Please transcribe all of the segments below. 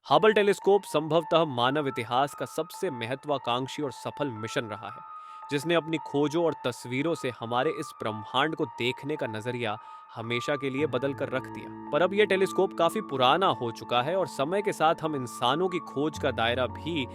Hubble telescope संभवतः मानव इतिहास का सबसे महत्वाकांक्षी और सफल मिशन रहा है, जिसने अपनी खोजों और तस्वीरों से हमारे इस ब्रह्मांड को देखने का नजरिया हमेशा के लिए बदल कर रख दिया। पर अब यह टेलीस्कोप काफी पुराना हो चुका है और समय के साथ हम इंसानों की खोज का दायरा भी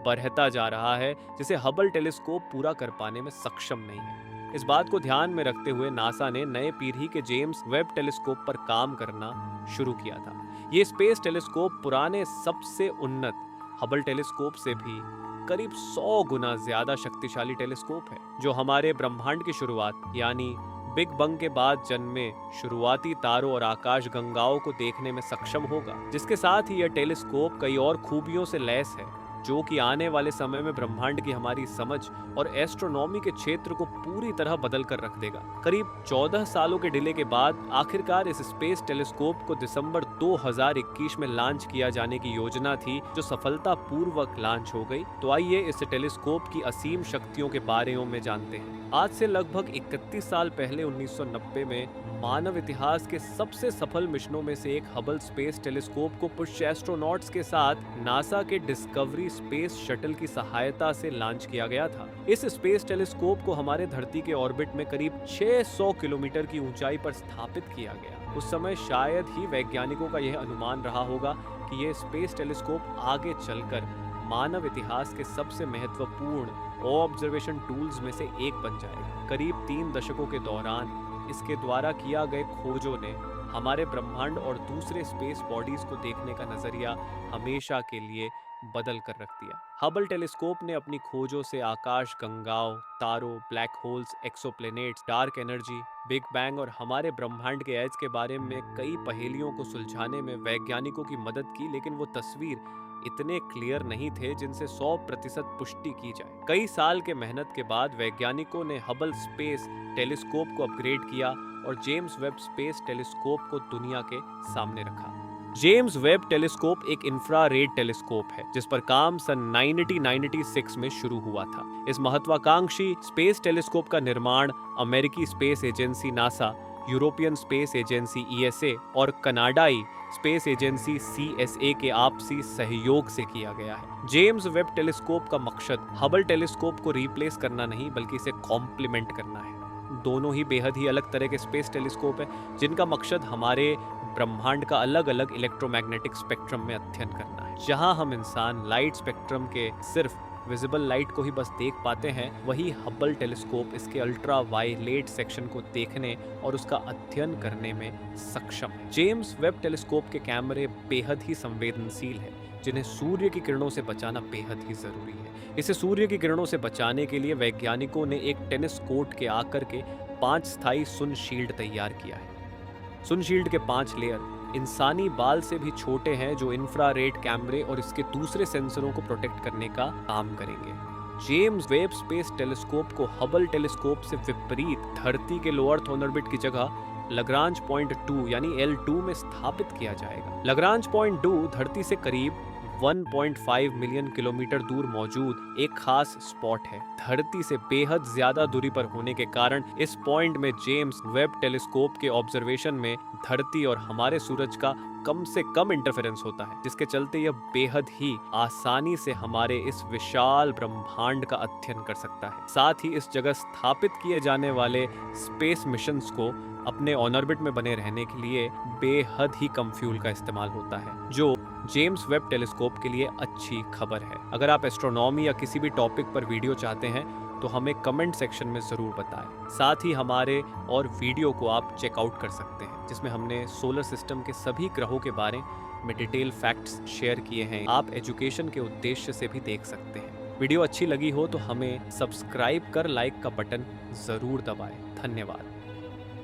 बढ़ता जा रहा है, जिसे हबल टेलीस्कोप पूरा कर पाने में सक्षम नहीं है। इस बात को ध्यान में रखते हुए नासा ने नए पीढ़ी के जेम्स वेब टेलीस्कोप पर काम करना शुरू किया था। ये स्पेस टेलीस्कोप पुराने सबसे उन्नत हबल टेलीस्कोप से भी करीब 100 गुना ज्यादा शक्तिशाली टेलीस्कोप है, जो हमारे ब्रह्मांड की शुरुआत यानी बिग बंग के बाद जन्मे शुरुआती तारों और आकाश गंगाओं को देखने में सक्षम होगा। जिसके साथ ही यह टेलीस्कोप कई और खूबियों से लैस है, जो कि आने वाले समय में ब्रह्मांड की हमारी समझ और एस्ट्रोनॉमी के क्षेत्र को पूरी तरह बदल कर रख देगा। करीब 14 सालों के डिले के बाद आखिरकार इस स्पेस टेलीस्कोप को दिसंबर 2021 में लॉन्च किया जाने की योजना थी, जो सफलतापूर्वक लॉन्च हो गई। तो आइए इस टेलीस्कोप की असीम शक्तियों के बारे में जानते हैं। आज से लगभग 31 साल पहले 1990 में मानव इतिहास के सबसे सफल मिशनों में से एक हबल स्पेस टेलीस्कोप को कुछ एस्ट्रोनॉट्स के साथ नासा के डिस्कवरी स्पेस शटल की सहायता से लॉन्च किया गया था। इस स्पेस टेलीस्कोप को हमारे धरती के ऑर्बिट में करीब 600 किलोमीटर की ऊंचाई पर स्थापित किया गया। उस समय शायद ही वैज्ञानिकों का यह अनुमान रहा होगा कि यह स्पेस टेलीस्कोप आगे चलकर मानव इतिहास के सबसे महत्वपूर्ण ऑब्जर्वेशन टूल्स में से एक बन जाएगा। करीब 3 दशकों के दौरान इसके द्वारा किया गए खोजों ने हमारे ब्रह्मांड और दूसरे स्पेस बॉडीज को देखने का नजरिया हमेशा के लिए बदल कर रख दिया। हबल टेलीस्कोप ने अपनी खोजों से आकाश गंगाओं, तारों, black holes, exoplanets, dark energy, big bang और हमारे ब्रह्मांड के एज के बारे में कई पहेलियों को सुलझाने में वैज्ञानिकों की मदद की, लेकिन वो तस्वीर इतने क्लियर नहीं थे जिनसे 100% पुष्टि की जाए। कई साल के मेहनत के बाद वैज्ञानिकों ने हबल स्पेस टेलीस्कोप को अपग्रेड किया और जेम्स वेब स्पेस टेलीस्कोप को दुनिया के सामने रखा। जेम्स वेब टेलीस्कोप एक इंफ्रारेड टेलीस्कोप है, जिस पर काम सन 1996 में शुरू हुआ था। इस महत्वाकांक्षी स्पेस टेलीस्कोप का निर्माण अमेरिकी space agency NASA, European space agency ESA और कनाडाई स्पेस एजेंसी सीएसए के आपसी सहयोग से किया गया है। जेम्स वेब टेलीस्कोप का मकसद हबल टेलीस्कोप को रिप्लेस करना नहीं, बल्कि इसे कॉम्प्लीमेंट करना है। दोनों ही बेहद ही अलग तरह के स्पेस टेलीस्कोप हैं, जिनका मकसद हमारे ब्रह्मांड का अलग अलग इलेक्ट्रोमैग्नेटिक स्पेक्ट्रम में अध्ययन करना है। जहां हम इंसान लाइट स्पेक्ट्रम के सिर्फ विजिबल लाइट को ही बस देख पाते हैं, वही हबल टेलीस्कोप इसके अल्ट्रा वायलेट सेक्शन को देखने और उसका अध्ययन करने में सक्षम है। जेम्स वेब टेलीस्कोप के कैमरे बेहद ही संवेदनशील है, जिन्हें सूर्य की किरणों से बचाना बेहद ही जरूरी है। इसे सूर्य की किरणों से बचाने के लिए वैज्ञानिकों ने एक टेनिस कोर्ट के आकर के 5 स्थायी सुन शील्ड तैयार किया है। सुन शील्ड के 5 लेयर इंसानी बाल से भी छोटे हैं, जो इंफ्रारेड कैमरे और इसके दूसरे सेंसरों को प्रोटेक्ट करने का काम करेंगे। जेम्स वेब स्पेस टेलीस्कोप को हबल टेलीस्कोप से विपरीत धरती के लो अर्थ ऑर्बिट की जगह लग्रांज पॉइंट 2 यानी L2 में स्थापित किया जाएगा। लग्रांज पॉइंट 2 धरती से करीब 1.5 मिलियन किलोमीटर दूर मौजूद एक खास स्पॉट है। धरती से बेहद ज्यादा दूरी पर होने के कारण इस पॉइंट में जेम्स वेब टेलीस्कोप के ऑब्जर्वेशन में धरती और हमारे सूरज का कम से कम इंटरफेरेंस होता है, जिसके चलते यह बेहद ही आसानी से हमारे इस विशाल ब्रह्मांड का अध्ययन कर सकता है। साथ ही इस जगह स्थापित किए जाने वाले स्पेस मिशंस को अपने ऑन ऑर्बिट में बने रहने के लिए बेहद ही कम फ्यूल का इस्तेमाल होता है, जो जेम्स वेब टेलीस्कोप के लिए अच्छी खबर है। अगर आप एस्ट्रोनॉमी या किसी भी टॉपिक पर वीडियो चाहते हैं तो हमें कमेंट सेक्शन में ज़रूर बताएं। साथ ही हमारे और वीडियो को आप चेकआउट कर सकते हैं, जिसमें हमने सोलर सिस्टम के सभी ग्रहों के बारे में डिटेल फैक्ट्स शेयर किए हैं। आप एजुकेशन के उद्देश्य से भी देख सकते हैं। वीडियो अच्छी लगी हो तो हमें सब्सक्राइब कर लाइक का बटन ज़रूर दबाएं। धन्यवाद।